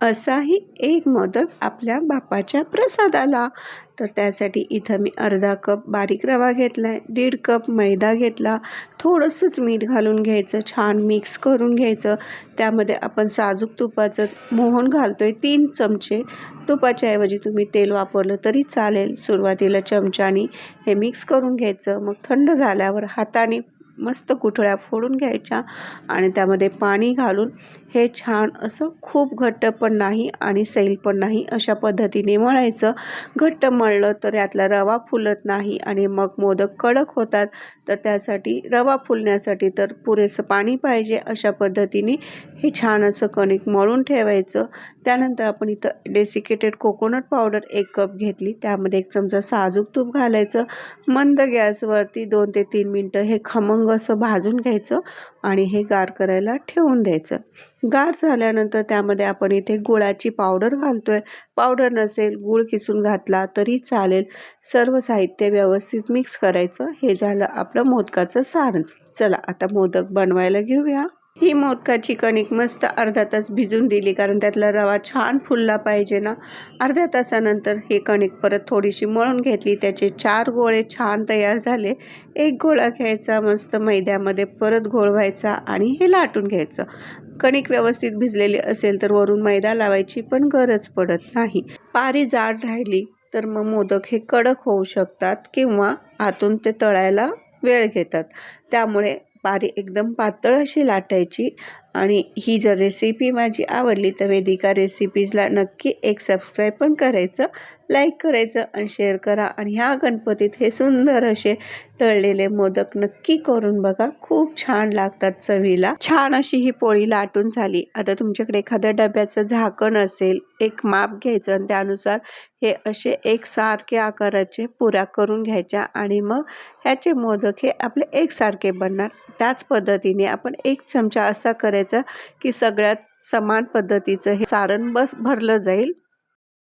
असाही एक मोदक आपल्या बाप्पाच्या प्रसादाला. तर त्यासाठी इथं मी अर्धा कप बारीक रवा घेतला आहे, 1.5 कप मैदा घेतला, थोडंसंच मीठ घालून घ्यायचं, छान मिक्स करून घ्यायचं. त्यामध्ये आपण साजूक तुपाचं मोहन घालतो आहे 3 चमचे. तुपाच्या ऐवजी तुम्ही तेल वापरलं तरी चालेल. सुरुवातीला चमच्याने हे मिक्स करून घ्यायचं. मग थंड झाल्यावर हाताने मस्त गुठळ्या फोडून घ्यायच्या आणि त्यामध्ये पाणी घालून हे छान असं खूप घट्ट पण नाही आणि सैल पण नाही अशा पद्धतीने मळायचं. घट्ट मळलं तर यातला रवा फुलत नाही आणि मग मोदक कडक होतात. तर त्यासाठी रवा फुलण्यासाठी तर पुरेसं पाणी पाहिजे. अशा पद्धतीने हे छान असं कणिक मळून ठेवायचं. त्यानंतर आपण इथं डेसिकेटेड कोकोनट पावडर 1 कप घेतली. त्यामध्ये 1 चमचा साजूक तूप घालायचं. मंद गॅसवरती 2 ते 3 मिनटं हे खमंग असं भाजून घ्यायचं आणि हे गार करायला ठेवून द्यायचं. गार झाल्यानंतर त्यामध्ये आपण इथे गुळाची पावडर घालतोय. पावडर नसेल गूळ किसून घातला तरी चालेल. सर्व साहित्य व्यवस्थित मिक्स करायचं. हे झालं आपलं मोदकाचं सारण. चला आता मोदक बनवायला घेऊया. ही मोदकाची कणिक मस्त अर्धा तास भिजून दिली, कारण त्यातला रवा छान फुलला पाहिजे ना. अर्ध्या तासानंतर ही कणिक परत थोडीशी मळून घेतली. त्याचे 4 गोळे छान तयार झाले. एक गोळा घ्यायचा, मस्त मैद्यामध्ये परत घोळवायचा आणि हे लाटून घ्यायचं. कणिक व्यवस्थित भिजलेली असेल तर वरून मैदा लावायची पण गरज पडत नाही. पारी जाड राहिली तर मग मोदक हे कडक होऊ शकतात किंवा आतून ते तळायला वेळ घेतात. त्यामुळे पारी एकदम पातळ अशी लाटायची. आणि ही जर रेसिपी माझी आवडली तर वेदिका रेसिपीजला नक्की एक सबस्क्राईब पण करायचं, लाईक करायचं आणि शेअर करा. आणि ह्या गणपतीत हे सुंदर असे तळलेले मोदक नक्की करून बघा, खूप छान लागतात चवीला. छान अशी ही पोळी लाटून झाली. आता तुमच्याकडे एखाद्या डब्याचं झाकण असेल, एक माप घ्यायचं आणि त्यानुसार हे असे एकसारखे आकाराचे पुऱ्या करून घ्यायच्या आणि मग ह्याचे मोदक हे आपले एकसारखे बनणार. त्याच पद्धतीने आपण 1 चमचा असा करायचा की सगळ्यात समान पद्धतीचं हे सारण भरलं जाईल.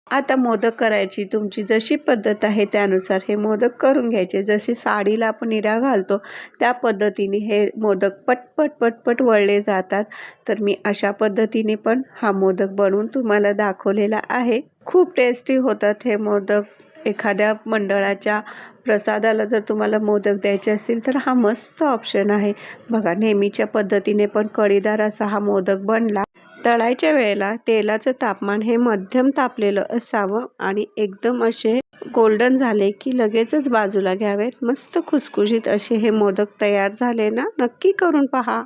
आता मोदक करायची तुमची जशी पद्धत आहे त्यानुसार हे मोदक करून घ्यायचे. जशी साडीला आपण निऱ्या घालतो त्या पद्धतीने हे मोदक पटपट पटपट वळले जातात. तर मी अशा पद्धतीने पण हा मोदक बनवून तुम्हाला दाखवलेला आहे. खूप टेस्टी होतात हे मोदक. एखाद्या मंडळाच्या प्रसादाला जर तुम्हाला मोदक द्यायचे असतील तर हा मस्त ऑप्शन आहे. बघा, नेहमीच्या पद्धतीने पण कळीदार असा हा मोदक बनला. तळायच्या वेळेला तेलाचं तापमान हे मध्यम तापलेलं असावं आणि एकदम असे गोल्डन झाले की लगेचच बाजूला घ्यावेत. मस्त खुसखुशीत असे हे मोदक तयार झाले ना. नक्की करून पहा.